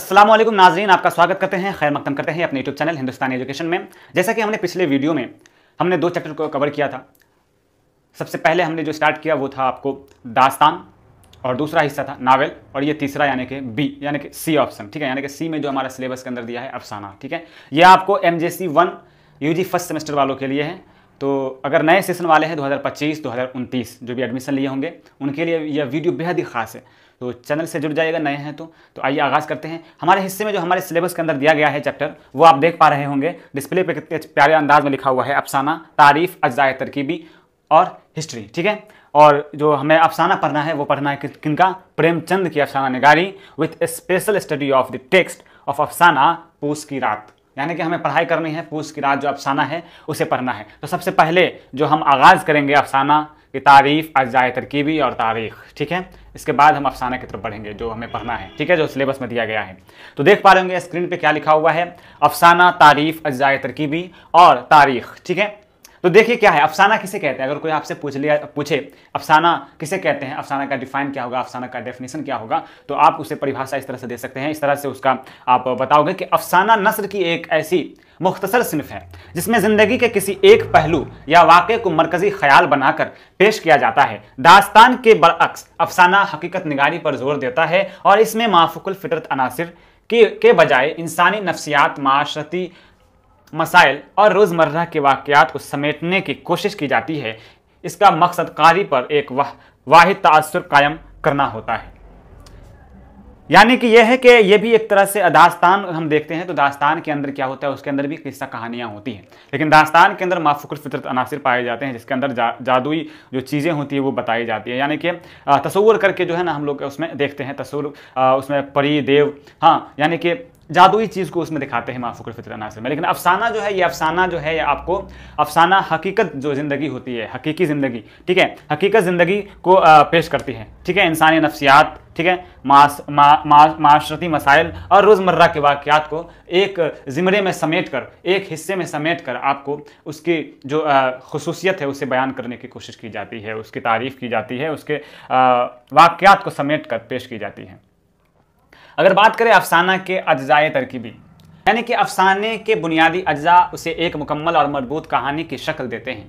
अस्सलाम वालेकुम नाज़रीन, आपका स्वागत करते हैं, खैर मकदम करते हैं अपने यूट्यूब चैनल हिंदुस्तानी एजुकेशन में। जैसा कि हमने पिछले वीडियो में हमने 2 चैप्टर को कवर किया था। सबसे पहले हमने जो स्टार्ट किया वो था आपको दास्तान और दूसरा हिस्सा था नावल, और ये तीसरा यानी कि बी यानी कि सी ऑप्शन, ठीक है। यानी कि सी में जो हमारा सिलेबस के अंदर दिया है अफसाना, ठीक है। ये आपको MJC 1 UG फर्स्ट सेमेस्टर वालों के लिए है। तो अगर नए सेशन वाले हैं 2025-2029 जो भी एडमिशन लिए होंगे उनके लिए यह वीडियो बेहद ही खास है, तो चैनल से जुड़ जाइएगा नए हैं तो आइए आगाज़ करते हैं। हमारे हिस्से में जो हमारे सिलेबस के अंदर दिया गया है चैप्टर वो आप देख पा रहे होंगे डिस्प्ले पे, कितने प्यारे अंदाज में लिखा हुआ है अफसाना, तारीफ, अज्जाए तरकीबी और हिस्ट्री, ठीक है। और जो हमें अफसाना पढ़ना है वो पढ़ना है किनका, प्रेमचंद की अफसाना निगारी with special study of the text of अफसाना पूस की रात, यानी कि हमें पढ़ाई करनी है पूस की रात जो अफसाना है उसे पढ़ना है। तो सबसे पहले जो हम आगाज़ करेंगे अफसाना की तारीफ, अज्जाए तरकीबी और तारीख, ठीक है। इसके बाद हम अफसाना की तरफ बढ़ेंगे जो हमें पढ़ना है, ठीक है, जो सिलेबस में दिया गया है। तो देख पा रहे होंगे स्क्रीन पे क्या लिखा हुआ है, अफसाना, तारीफ, अज्जाए तरकीबी और तारीख, ठीक है। तो देखिए क्या है अफसाना किसे कहते हैं। अगर कोई आपसे पूछे अफसाना किसे कहते हैं, अफसाना का डिफाइन क्या होगा, अफसाना का डेफिनेशन क्या होगा, तो आप उसे परिभाषा इस तरह से दे सकते हैं। इस तरह से उसका आप बताओगे कि अफसाना नस्र की एक ऐसी मुख्तसर सिनफ है जिसमें ज़िंदगी के किसी एक पहलू या वाक़े को मरकज़ी ख्याल बनाकर पेश किया जाता है। दास्तान के बरअक्स अफसाना हकीकत निगारी पर जोर देता है और इसमें माफ़ुकुल फितरत अनासिर के बजाय इंसानी नफ्सियात, माशरती मसाइल और रोज़मर्रा के वाक़यात को समेटने की कोशिश की जाती है। इसका मकसद कारी पर एक वाहिद ताअस्सुर कायम करना होता है। यानी कि यह है कि यह भी एक तरह से दास्तान हम देखते हैं तो दास्तान के अंदर क्या होता है, उसके अंदर भी किस्सा कहानियाँ होती हैं, लेकिन दास्तान के अंदर माफ़ुकुल फितरत अनासिर पाए जाते हैं जिसके अंदर जादुई जो चीज़ें होती है वो बताई जाती है। यानी कि तसव्वुर करके जो है ना हम लोग उसमें देखते हैं, तसव्वुर उसमें परी देव, हाँ, यानी कि जादुई चीज़ को उसमें दिखाते हैं माफ़ुकुल फितरत अनासिर में। लेकिन अफसाना जो है, ये अफसाना जो है ये आपको अफसाना हकीकत जो ज़िंदगी होती है, हकीकी ज़िंदगी, ठीक है, हकीकत ज़िंदगी को पेश करती है, ठीक है। इंसानी नफ्सियात, ठीक है, माशरती मसाइल और रोज़मर्रा के वाक़यात को एक ज़िमरे में समेट कर, एक हिस्से में समेट कर आपको उसकी जो खुसूसियत है उसे बयान करने की कोशिश की जाती है, उसकी तारीफ़ की जाती है, उसके वाक़यात को समेट कर पेश की जाती है। अगर बात करें अफसाना के अज्जाए तरकीबी, यानी कि अफसाने के बुनियादी अज्जा उसे एक मुकम्मल और मजबूत कहानी की शक्ल देते हैं।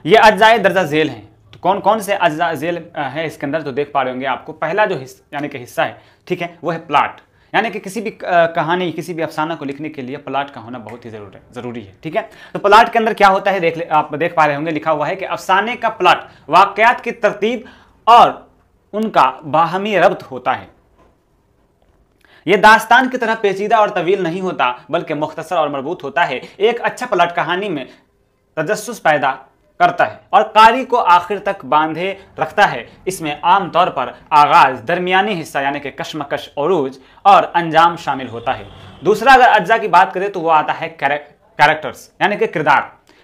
ये अज्जाए दर्जा झेल हैं। तो कौन कौन से अज्जा झेल है इसके अंदर, तो देख पा रहे होंगे आपको। पहला जो यानी कि हिस्सा है, ठीक है, वो है प्लाट, यानी कि किसी भी कहानी, किसी भी अफसाना को लिखने के लिए प्लाट का होना बहुत ही ज़रूरी है, ठीक है। तो प्लाट के अंदर क्या होता है आप देख पा रहे होंगे, लिखा हुआ है कि अफसाने का प्लाट वाक़यात की तरतीब और उनका बाहमी रब्त होता है। यह दास्तान की तरह पेचीदा और तवील नहीं होता बल्कि मुख्तसर और मरबूत होता है। एक अच्छा प्लॉट कहानी में तजस्सुस पैदा करता है और कारी को आखिर तक बांधे रखता है। इसमें आमतौर पर आगाज, दरमियानी हिस्सा यानी कि कशमकश, उरूज और अंजाम शामिल होता है। दूसरा अगर अज्जा की बात करें तो वो आता है कैरेक्टर्स, यानी कि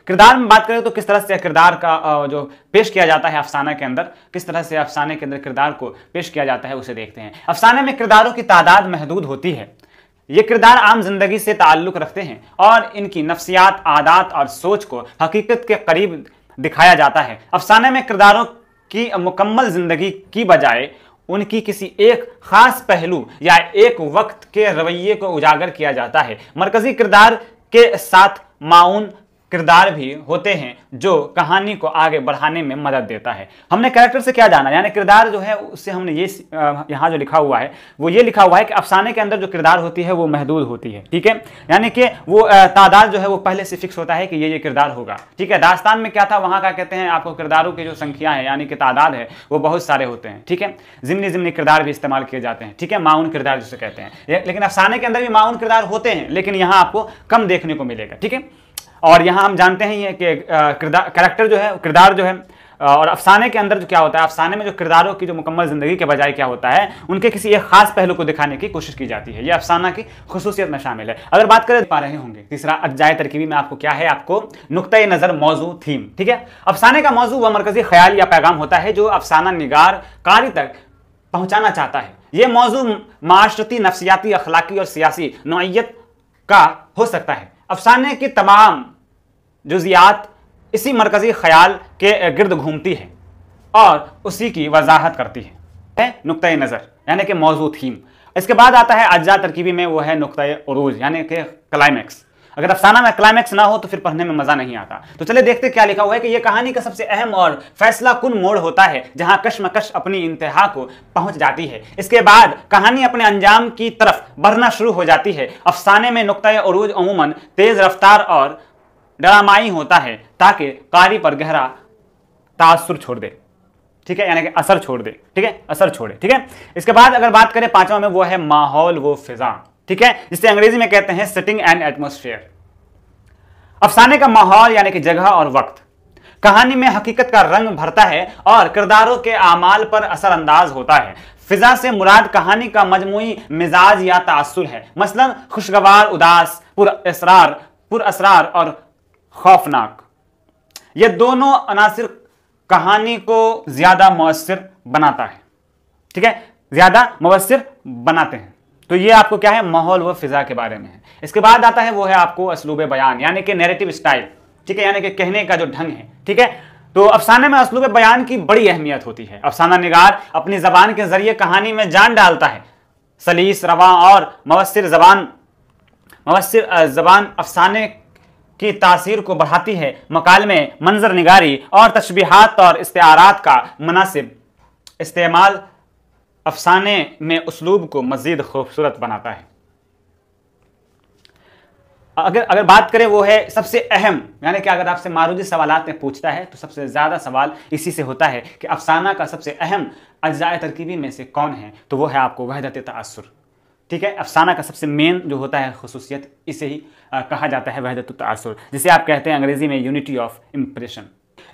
किरदार में बात करें तो किस तरह से किरदार का जो पेश किया जाता है अफसाना के अंदर, किस तरह से अफसाने के अंदर किरदार को पेश किया जाता है उसे देखते हैं। अफसाने में किरदारों की तादाद महदूद होती है। ये किरदार आम जिंदगी से ताल्लुक रखते हैं और इनकी नफ्सियात, आदात और सोच को हकीकत के करीब दिखाया जाता है। अफसाने में किरदारों की मुकम्मल जिंदगी की बजाय उनकी किसी एक खास पहलू या एक वक्त के रवैये को उजागर किया जाता है। मरकजी किरदार के साथ माउन किरदार भी होते हैं जो कहानी को आगे बढ़ाने में मदद देता है। हमने कैरेक्टर से क्या जाना, यानी किरदार जो है उससे हमने ये यहाँ जो लिखा हुआ है वो ये लिखा हुआ है कि अफसाने के अंदर जो किरदार होती है वो महदूद होती है, ठीक है। यानी कि वो तादाद जो है वो पहले से फिक्स होता है कि ये किरदार होगा, ठीक है। दास्तान में क्या था, वहाँ का कहते हैं आपको किरदारों की जो संख्या है यानी कि तादाद है वो बहुत सारे होते हैं, ठीक है। ज़िमनी किरदार भी इस्तेमाल किए जाते हैं, ठीक है, माउन किरदार जिसे कहते हैं। लेकिन अफसाने के अंदर भी माउन किरदार होते हैं लेकिन यहाँ आपको कम देखने को मिलेगा, ठीक है। और यहाँ हम जानते हैं कि कैरेक्टर जो है, किरदार जो है, और अफसाने के अंदर जो क्या होता है, अफसाने में जो किरदारों की जो मुकम्मल जिंदगी के बजाय क्या होता है, उनके किसी एक खास पहलू को दिखाने की कोशिश की जाती है। यह अफसाना की खुसूसियत में शामिल है। अगर बात करें पा रहे होंगे तीसरा अज्जाए तरकीबी में आपको क्या है, आपको नुक्ता नज़र, मौजू, थीम, ठीक है। अफसाने का मौजू वह मरकजी ख्याल या पैगाम होता है जो अफसाना निगार कारी तक पहुँचाना चाहता है। यह मौजू माशरती, नफ्सियाती, अखलाकी और सियासी नौइयत का हो सकता है। अफसाने की तमाम जुज़ियात इसी मरकज़ी ख्याल के गिर्द घूमती है और उसी की वजाहत करती है नुक्ता नज़र, यानी कि मौजू, थीम। इसके बाद आता है अज्जा तरकीबी में, वो है नुक्ता उरूज यानी कि क्लाइमैक्स। अगर अफसाना में क्लाइमैक्स ना हो तो फिर पढ़ने में मजा नहीं आता। तो चलिए देखते क्या लिखा हुआ है कि यह कहानी का सबसे अहम और फैसला कुन मोड़ होता है जहां कश्मकश अपनी इंतहा को पहुंच जाती है। इसके बाद कहानी अपने अंजाम की तरफ बढ़ना शुरू हो जाती है। अफसाने में नुक्ता उरूज अमूमन तेज रफ्तार और ड्रामाई होता है ताकि कारी पर गहरा तासुर छोड़ दे, ठीक है, यानी कि असर छोड़ दे, ठीक है, असर छोड़े, ठीक है। इसके बाद अगर बात करें पांचवा में, वो है माहौल वो फिजा, ठीक है, जिसे अंग्रेजी में कहते हैं सेटिंग एंड एटमॉस्फेयर। अफसाने का माहौल यानी कि जगह और वक्त कहानी में हकीकत का रंग भरता है और किरदारों के आमाल पर असरअंदाज होता है। फिजा से मुराद कहानी का मजमूई मिजाज या तासुर है, मसलन खुशगवार, उदास, पुरअसरार और खौफनाक। ये दोनों अनासिर कहानी को ज्यादा मुअस्सिर बनाता है, ठीक है, ज्यादा मुअस्सिर बनाते हैं। तो ये आपको क्या है, माहौल व फिजा के बारे में है। इसके बाद आता है वो है आपको असलूब बयान यानी कि नैरेटिव स्टाइल, ठीक है, यानी कि कहने का जो ढंग है, ठीक है। तो अफसाने में असलूब बयान की बड़ी अहमियत होती है। अफसाना निगार अपनी जबान के जरिए कहानी में जान डालता है। सलीस, रवा और मवस्सिर जबान अफसाने की तासीर को बढ़ाती है। मकालमे, मंजर निगारी और तशबीहात और इस्तिआरात का मुनासिब इस्तेमाल अफसाने में उसलूब को मजीद खूबसूरत बनाता है। अगर बात करें वो है सबसे अहम, यानी कि अगर आपसे मारूदी सवालात में पूछता है तो सबसे ज़्यादा सवाल इसी से होता है कि अफसाना का सबसे अहम अज्जाए तरकीबी में से कौन है, तो वो है आपको वहदत तासुर, ठीक है। अफसाना का सबसे मेन जो होता है खुसूसियत, इसे ही कहा जाता है वहदत तासुर, जिसे आप कहते हैं अंग्रेजी में यूनिटी ऑफ इम्प्रेशन।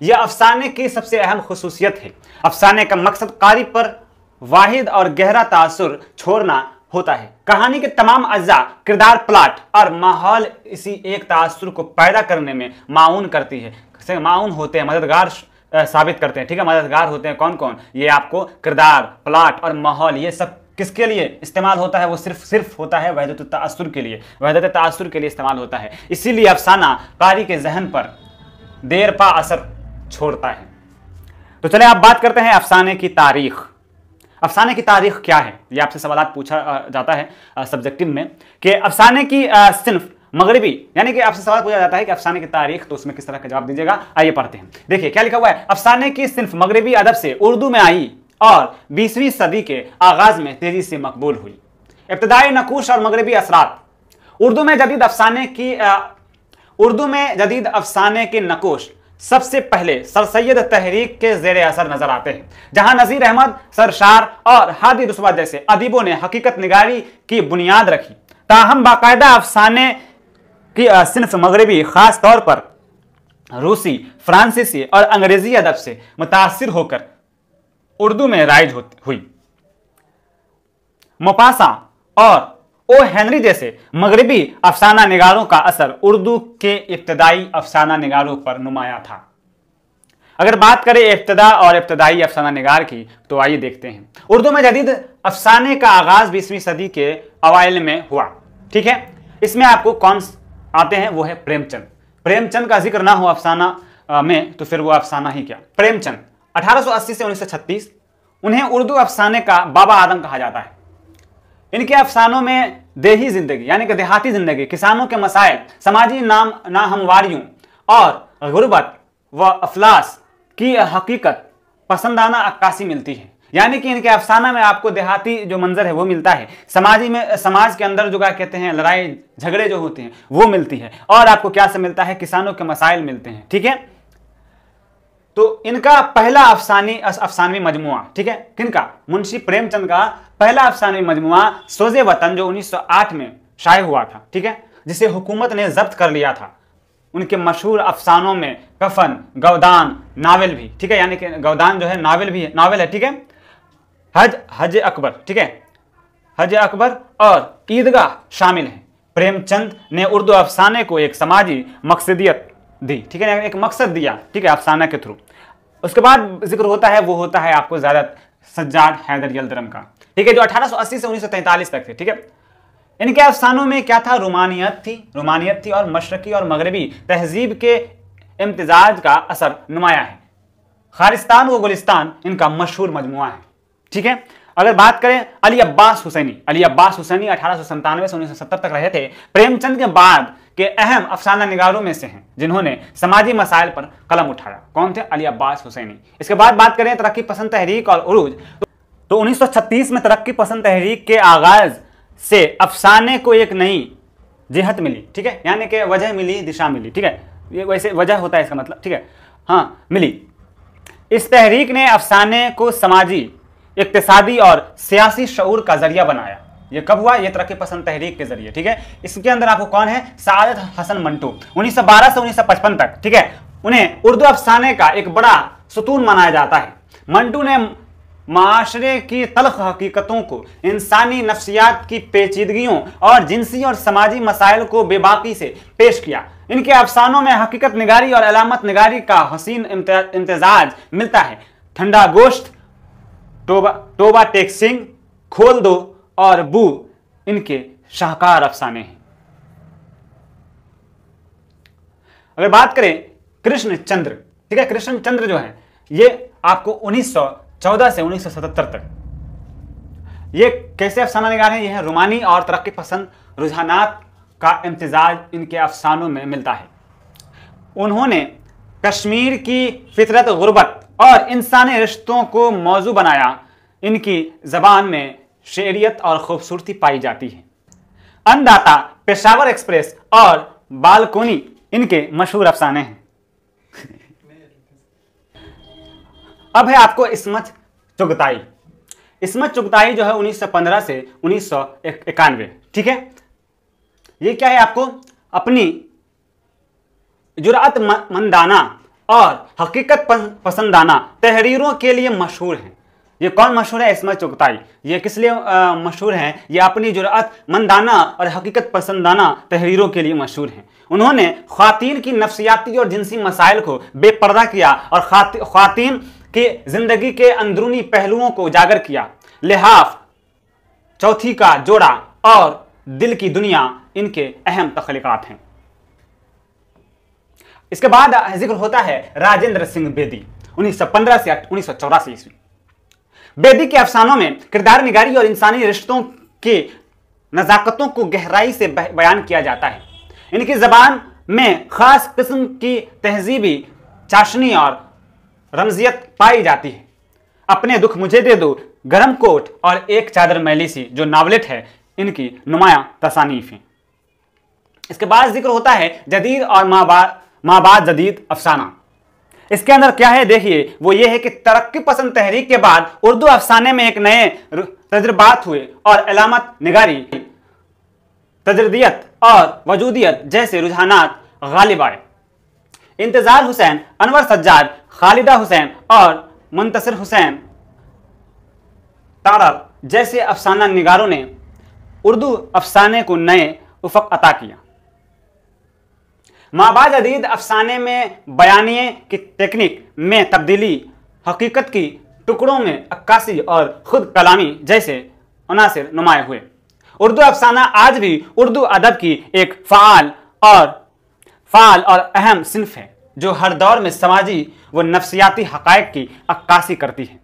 यह अफसाने की सबसे अहम खुसूसियत है। अफसाने का मकसद कारी पर वाहिद और गहरा तासुर छोड़ना होता है। कहानी के तमाम अज्जा, किरदार, प्लॉट और माहौल इसी एक तासुर को पैदा करने में माउन करती है, माउन होते हैं, मददगार साबित करते हैं, ठीक है। मददगार होते हैं कौन कौन, ये आपको किरदार, प्लॉट और माहौल, ये सब किसके लिए इस्तेमाल होता है, वो सिर्फ होता है वहदत तासुर के लिए, वहदत तासुर के लिए इस्तेमाल होता है। इसीलिए अफसाना कारी के जहन पर देर पा असर छोड़ता है। तो चले आप बात करते हैं अफसाने की तारीख। अफसाने की तारीख क्या है, ये आपसे सवाल पूछा जाता है सब्जेक्टिव में कि अफसाने की सिन्फ मगरबी, यानी कि आपसे सवाल पूछा जाता है कि अफसाने की तारीख, तो उसमें किस तरह का जवाब दीजिएगा। आइए पढ़ते हैं। देखिए क्या लिखा हुआ है, अफसाने की सिन्फ मगरबी अदब से उर्दू में आई और 20वीं सदी के आगाज में तेजी से मकबूल हुई। इब्तदाई नकूश और मगरबी असरात। उर्दू में जदीद अफसाने के नकूश सबसे पहले सर सैयद तहरीक के जेर असर नजर आते हैं, जहां नजीर अहमद, सरशार और हादी रुस्वा जैसे अदीबों ने हकीकत निगारी की बुनियाद रखी। ताहम बाकायदा अफसाने की सिन्फ मगरबी खास तौर पर रूसी, फ्रांसीसी और अंग्रेजी अदब से मुतासिर होकर उर्दू में राइज हुई। मोपासा और ओ हेनरी जैसे मगरबी अफसाना निगारों का असर उर्दू के इब्तदाई अफसाना निगारों पर नुमाया था। अगर बात करें इब्तदा और इब्तदाई अफसाना निगार की, तो आइए देखते हैं। उर्दू में जदीद अफसाने का आगाज 20वीं सदी के अवाइल में हुआ, ठीक है। इसमें आपको कौन आते हैं, वो है प्रेमचंद। प्रेमचंद का जिक्र ना हो अफसाना में तो फिर वो अफसाना ही क्या। प्रेमचंद 1880 से 1936, उन्हें उर्दू अफसाने का बाबा आदम कहा जाता है। इनके अफसानों में देही जिंदगी यानी कि देहाती जिंदगी, किसानों के मसाइल, समाजी नाहमवारियों और गुर्बत व अफलास की हकीकत पसंदाना अक्कासी मिलती है। यानी कि इनके अफसाना में आपको देहाती जो मंजर है वो मिलता है, समाज के अंदर जो क्या कहते हैं लड़ाई झगड़े जो होते हैं वो मिलती है, और आपको क्या से मिलता है, किसानों के मसाइल मिलते हैं, ठीक है। तो इनका पहला अफसानवी मजमुआ, ठीक है, किनका, मुंशी प्रेमचंद का पहला अफसानवी मजमुआ सोजे वतन जो 1908 में शाये हुआ था, ठीक है, जिसे हुकूमत ने जब्त कर लिया था। उनके मशहूर अफसानों में कफन, गवदान, नावल भी, ठीक है, यानी कि गवदान जो है नावल है, ठीक है, हज अकबर, ठीक है, हज अकबर और ईदगाह शामिल हैं। प्रेमचंद ने उर्दू अफसाने को एक समाजी मकसदियत दी, ठीक है, एक मकसद दिया, ठीक है, अफसाना के थ्रू। उसके बाद जिक्र होता है वो होता है आपको ज़्यादा सज्जाद हैदर यल्दरम का, ठीक है, जो 1880 से 1943 तक थे, ठीक है। इनके अफसानों में क्या था, रोमानियत थी और मशरकी और मगरबी तहजीब के इम्तिजाज का असर नुमाया है। खारिस्तान व गुलिस्तान इनका मशहूर मजमुआ है, ठीक है। अगर बात करें अली अब्बास हुसैनी 1897 से 1970 तक रहे थे। प्रेमचंद के बाद के अहम अफसाना निगारों में से हैं जिन्होंने समाजी मसाइल पर कलम उठाया। कौन थे? अली अब्बास हुसैनी। इसके बाद बात करें तरक्की पसंद तहरीक और उरूज, तो 1936 में तरक्की पसंद तहरीक के आगाज से अफसाने को एक नई जिहत मिली, ठीक है, यानी कि वजह मिली, दिशा मिली, ठीक है, ये वैसे वजह होता है इसका मतलब, ठीक है, हाँ मिली। इस तहरीक ने अफसाने को समाजी, इक्तिसादी और सियासी शऊर का जरिया बनाया। ये कब हुआ? ये तरक्की पसंद तहरीक के जरिए, ठीक है। इसके अंदर आपको कौन है? सादत हसन मंटू, 1912 से 1955 तक, ठीक है। उन्हें उर्दू अफसाने का एक बड़ा सुतून माना जाता है। मंटू ने माशरे की तल्ख हकीकतों को, इंसानी नफ्सियात की पेचीदगियों और जिनसी और समाजी मसाइल को बेबाकी से पेश किया। इनके अफसानों में हकीकत निगारी और अलामत निगारी का हसीन इम्तिजाज मिलता है। ठंडा गोश्त, टोबा टेक सिंह, खोल दो और बू इनके शाहकार अफसाने हैं। अगर बात करें कृष्णचंद्र, ठीक है, कृष्णचंद्र जो है ये आपको 1914 से 1977 तक, ये कैसे अफसाना निगार हैं? ये है रुमानी और तरक्की पसंद रुझानात का इम्तिजाज इनके अफसानों में मिलता है। उन्होंने कश्मीर की फितरत, गुर्बत और इंसानी रिश्तों को मौजू बनाया। इनकी जबान में शेरियत और खूबसूरती पाई जाती है। अन्नदाता, पेशावर एक्सप्रेस और बालकोनी इनके मशहूर अफसाने हैं। अब है आपको इस्मत चुगताई। इस्मत चुगताई जो है 1915 से 1991, ठीक है। ये क्या है? आपको अपनी जुराअतमंदाना और हकीकत पसंदाना तहरीरों के लिए मशहूर है। ये कौन मशहूर है? इस्मत चुगताई। ये किस लिए मशहूर है? ये अपनी जुराअतमंदाना और हकीकत पसंदाना तहरीरों के लिए मशहूर हैं। उन्होंने ख्वातीन की नफ्सियाती और जिनसी मसाइल को बेपर्दा किया और ख्वातीन की जिंदगी के अंदरूनी पहलुओं को उजागर किया। लिहाफ, चौथी का जोड़ा और दिल की दुनिया इनके अहम तख्लीकात हैं। इसके बाद जिक्र होता है राजेंद्र सिंह बेदी, 1915 से 1984 ईस्वी। बेदी के अफसानों में किरदार निगारी और इंसानी रिश्तों की नजाकतों को गहराई से बयान किया जाता है। इनकी जबान में खास किस्म की तहजीबी चाशनी और रमजियत पाई जाती है। अपने दुख मुझे दे दो, गरम कोट और एक चादर मैली सी जो नावलेट है, इनकी नुमाया तसानीफ है। इसके बाद जिक्र होता है जदीद और माबाद जदीद अफसाना। इसके अंदर क्या है देखिए, वो ये है कि तरक्की पसंद तहरीक के बाद उर्दू अफसाने में एक नए तजुर्बात हुए और अलामत निगारी, तजरदियत और वजूदियत जैसे रुझानात गालिब आए। इंतजार हुसैन, अनवर सज्जाद, खालिदा हुसैन और मुंतसिर हुसैन तारक जैसे अफसाना निगारों ने उर्दू अफसाने को नए उफक अता किया। माबाद जदीद अफसाने में बयानिए की टेक्निक में तब्दीली, हकीकत की टुकड़ों में अक्कासी और खुद कलामी जैसे अनासिर नुमाया हुए। उर्दू अफसाना आज भी उर्दू अदब की एक फ़ाल और अहम सिन्फ है जो हर दौर में समाजी व नफ्सियाती हक़ाइक़ की अक्कासी करती है।